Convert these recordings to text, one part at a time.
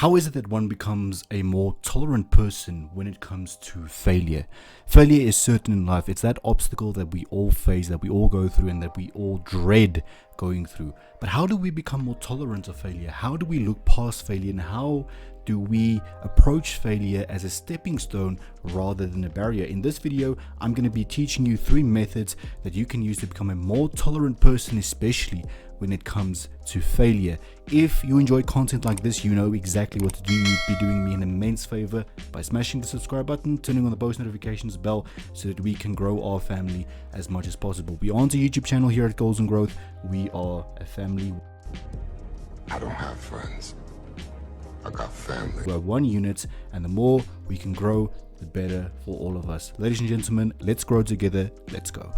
How is it that one becomes a more tolerant person when it comes to failure? Failure is certain in life. It's that obstacle that we all face, that we all go through, and that we all dread going through. But how do we become more tolerant of failure? How do we look past failure, and how do we approach failure as a stepping stone rather than a barrier? In this video, I'm going to be teaching you 3 methods that you can use to become a more tolerant person, especially when it comes to failure. If you enjoy content like this, you know exactly what to do. You'd be doing me an immense favor by smashing the subscribe button, turning on the post notifications bell so that we can grow our family as much as possible. We aren't a YouTube channel here at Goals&Growth. We are a family. I don't have friends. I got family. We're one unit, and the more we can grow, the better for all of us. Ladies and gentlemen, let's grow together. Let's go.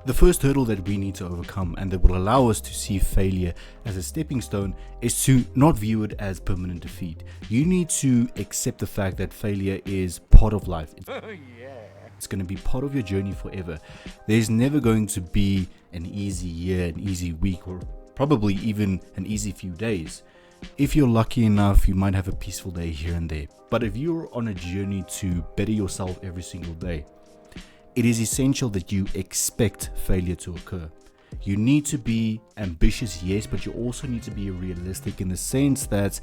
The first hurdle that we need to overcome, and that will allow us to see failure as a stepping stone, is to not view it as permanent defeat. You need to accept the fact that failure is part of life. It's going to be part of your journey forever. There's never going to be an easy year, an easy week, or probably even an easy few days. If you're lucky enough, you might have a peaceful day here and there. But if you're on a journey to better yourself every single day, it is essential that you expect failure to occur. You need to be ambitious, yes, but you also need to be realistic in the sense that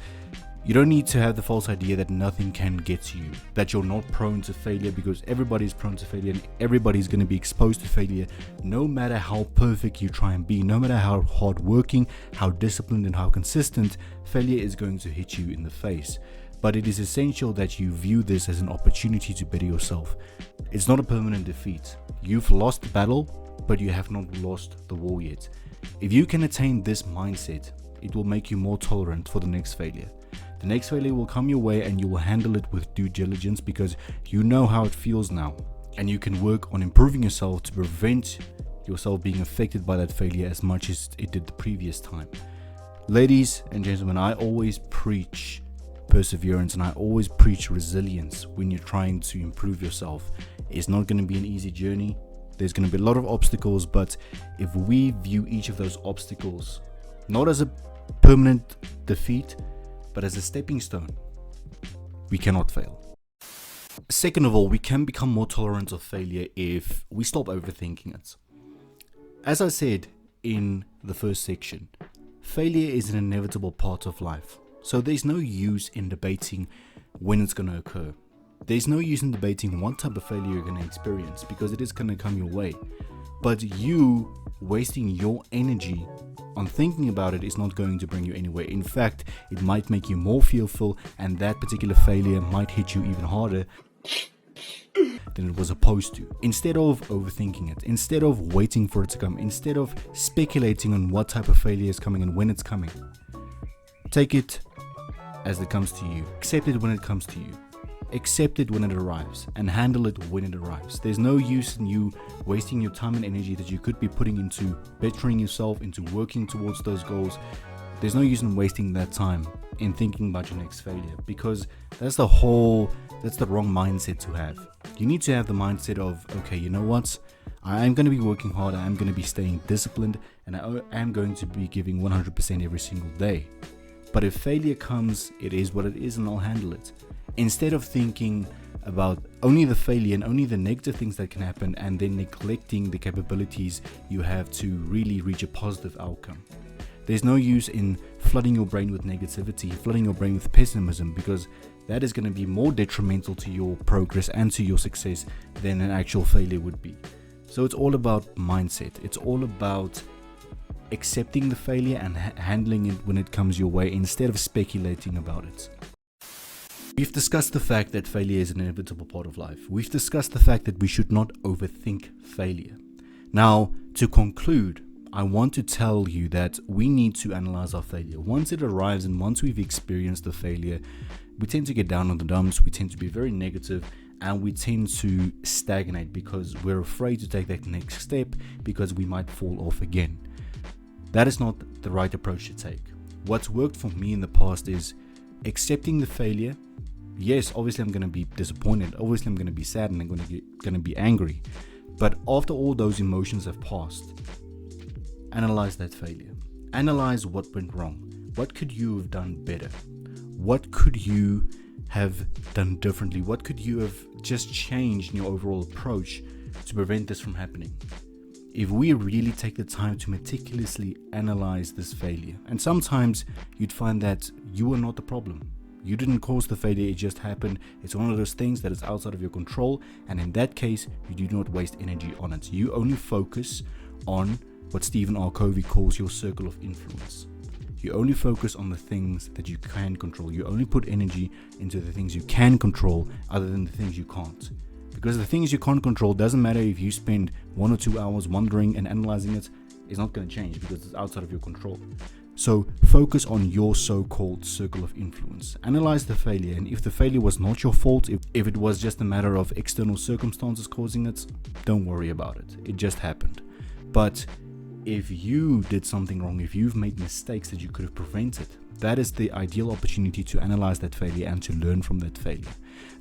you don't need to have the false idea that nothing can get to you, that you're not prone to failure, because everybody's prone to failure and everybody's going to be exposed to failure no matter how perfect you try and be, no matter how hardworking, how disciplined and how consistent. Failure is going to hit you in the face. But it is essential that you view this as an opportunity to better yourself. It's not a permanent defeat. You've lost the battle, but you have not lost the war yet. If you can attain this mindset, it will make you more tolerant for the next failure. The next failure will come your way and you will handle it with due diligence because you know how it feels now. And you can work on improving yourself to prevent yourself being affected by that failure as much as it did the previous time. Ladies and gentlemen, I always preach perseverance and I always preach resilience when you're trying to improve yourself. It's not going to be an easy journey. There's going to be a lot of obstacles, but if we view each of those obstacles not as a permanent defeat, but as a stepping stone, we cannot fail. Second of all, we can become more tolerant of failure if we stop overthinking it. As I said in the first section, failure is an inevitable part of life. So there's no use in debating when it's going to occur. There's no use in debating what type of failure you're going to experience because it is going to come your way. But you wasting your energy on thinking about it is not going to bring you anywhere. In fact, it might make you more fearful, and that particular failure might hit you even harder than it was supposed to. Instead of overthinking it, instead of waiting for it to come, instead of speculating on what type of failure is coming and when it's coming, take it as it comes to you. Accept it when it comes to you. Accept it when it arrives and handle it when it arrives. There's no use in you wasting your time and energy that you could be putting into bettering yourself, into working towards those goals. There's no use in wasting that time in thinking about your next failure, because that's the wrong mindset to have. You need to have the mindset of, okay, you know what? I'm going to be working hard, I'm going to be staying disciplined, and I am going to be giving 100% every single day. But if failure comes, it is what it is and I'll handle it. Instead of thinking about only the failure and only the negative things that can happen and then neglecting the capabilities you have to really reach a positive outcome. There's no use in flooding your brain with negativity, flooding your brain with pessimism, because that is going to be more detrimental to your progress and to your success than an actual failure would be. So it's all about mindset. It's all about accepting the failure and handling it when it comes your way instead of speculating about it. We've discussed the fact that failure is an inevitable part of life. We've discussed the fact that we should not overthink failure. Now, to conclude, I want to tell you that we need to analyze our failure. Once it arrives and once we've experienced the failure, we tend to get down on the dumps, we tend to be very negative, and we tend to stagnate because we're afraid to take that next step because we might fall off again. That is not the right approach to take. What's worked for me in the past is accepting the failure. Yes, obviously I'm going to be disappointed. Obviously I'm going to be sad and I'm going to be angry. But after all those emotions have passed, analyze that failure. Analyze what went wrong. What could you have done better? What could you have done differently? What could you have just changed in your overall approach to prevent this from happening? If we really take the time to meticulously analyze this failure, and sometimes you'd find that you are not the problem. You didn't cause the failure, it just happened. It's one of those things that is outside of your control, and in that case, you do not waste energy on it. You only focus on what Stephen R. Covey calls your circle of influence. You only focus on the things that you can control. You only put energy into the things you can control other than the things you can't. Because the things you can't control, doesn't matter if you spend 1 or 2 hours wondering and analyzing it, it's not going to change because it's outside of your control. So focus on your so-called circle of influence. Analyze the failure, and if the failure was not your fault, if it was just a matter of external circumstances causing it, don't worry about it. It just happened. But if you did something wrong, if you've made mistakes that you could have prevented, that is the ideal opportunity to analyze that failure and to learn from that failure.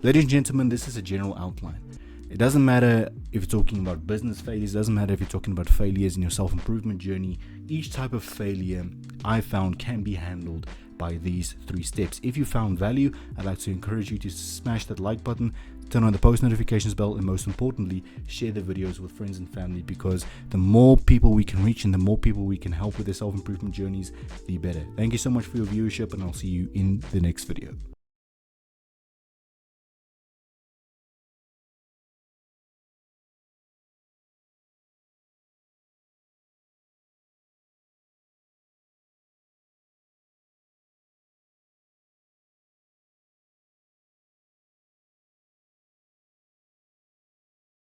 Ladies and gentlemen, this is a general outline. It doesn't matter if you're talking about business failures, it doesn't matter if you're talking about failures in your self-improvement journey. Each type of failure I found can be handled by these 3 steps. If you found value, I'd like to encourage you to smash that like button, turn on the post notifications bell, and most importantly, share the videos with friends and family, because the more people we can reach and the more people we can help with their self-improvement journeys, the better. Thank you so much for your viewership, and I'll see you in the next video.